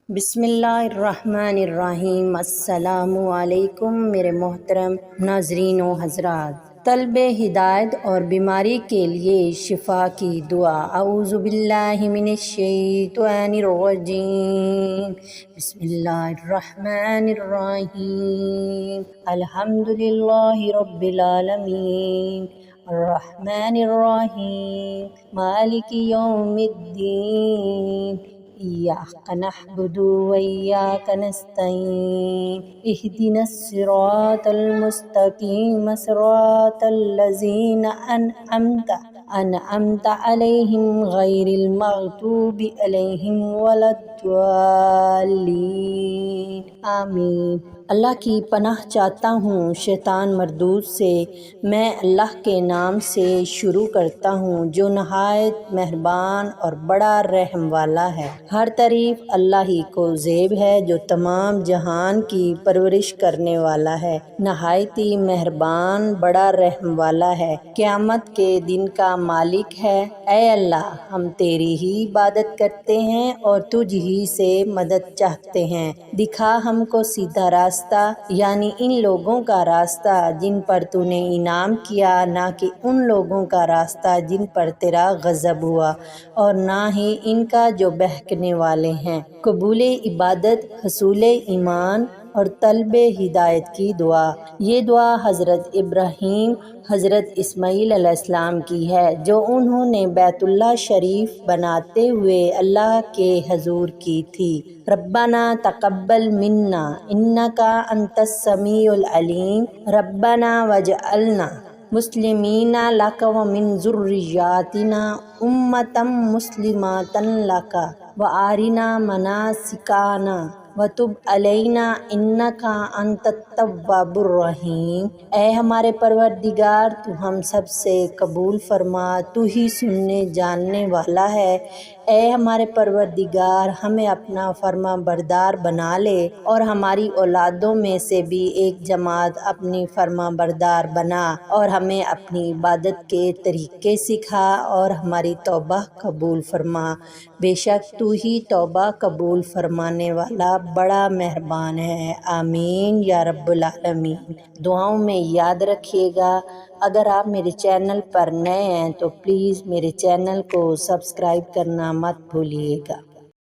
بسم اللہ الرحمن الرحیم۔ السلام علیکم میرے محترم ناظرین و حضرات۔ طلب ہدایت اور بیماری کے لیے شفا کی دعا۔ اعوذ باللہ من الشیطان الرجیم۔ بسم اللہ الرحمن الرحیم۔ الحمدللہ رب العالمین، الرحمن الرحیم، مالک یوم الدین، ایاک نعبد و ایاک نستعین، اہدنا الصراط المستقیم، صراط الذین انعمت علیہم غیر المغضوب علیہم ولا الضالین، آمین۔ اللہ کی پناہ چاہتا ہوں شیطان مردود سے۔ میں اللہ کے نام سے شروع کرتا ہوں جو نہایت مہربان اور بڑا رحم والا ہے۔ ہر تعریف اللہ ہی کو زیب ہے جو تمام جہان کی پرورش کرنے والا ہے، نہایت ہی مہربان بڑا رحم والا ہے، قیامت کے دن کا مالک ہے۔ اے اللہ، ہم تیری ہی عبادت کرتے ہیں اور تجھ ہی سے مدد چاہتے ہیں۔ دکھا ہم کو سیدھا راستہ، یعنی ان لوگوں کا راستہ جن پر تو نے انعام کیا، نہ کہ ان لوگوں کا راستہ جن پر تیرا غضب ہوا، اور نہ ہی ان کا جو بہکنے والے ہیں۔ قبول عبادت، حصول ایمان اور طلب ہدایت کی دعا۔ یہ دعا حضرت ابراہیم، حضرت اسماعیل علیہ السلام کی ہے جو انہوں نے بیت اللہ شریف بناتے ہوئے اللہ کے حضور کی تھی۔ ربنا تقبل منا انک انت السمیع العلیم، ربنا واجعلنا مسلمین لک ومن ذریاتنا امۃ مسلمۃ لک وارنا مناسکنا وتب علینا انک انت التواب الرحیم۔ اے ہمارے پروردگار، تو ہم سب سے قبول فرما، تو ہی سننے جاننے والا ہے۔ اے ہمارے پروردگار، ہمیں اپنا فرما بردار بنا لے اور ہماری اولادوں میں سے بھی ایک جماعت اپنی فرما بردار بنا، اور ہمیں اپنی عبادت کے طریقے سکھا اور ہماری توبہ قبول فرما۔ بے شک تو ہی توبہ قبول فرمانے والا بڑا مہربان ہے۔ آمین یا رب العالمین۔ دعاؤں میں یاد رکھیے گا۔ اگر آپ میرے چینل پر نئے ہیں تو پلیز میرے چینل کو سبسکرائب کرنا مت بھولیے گا۔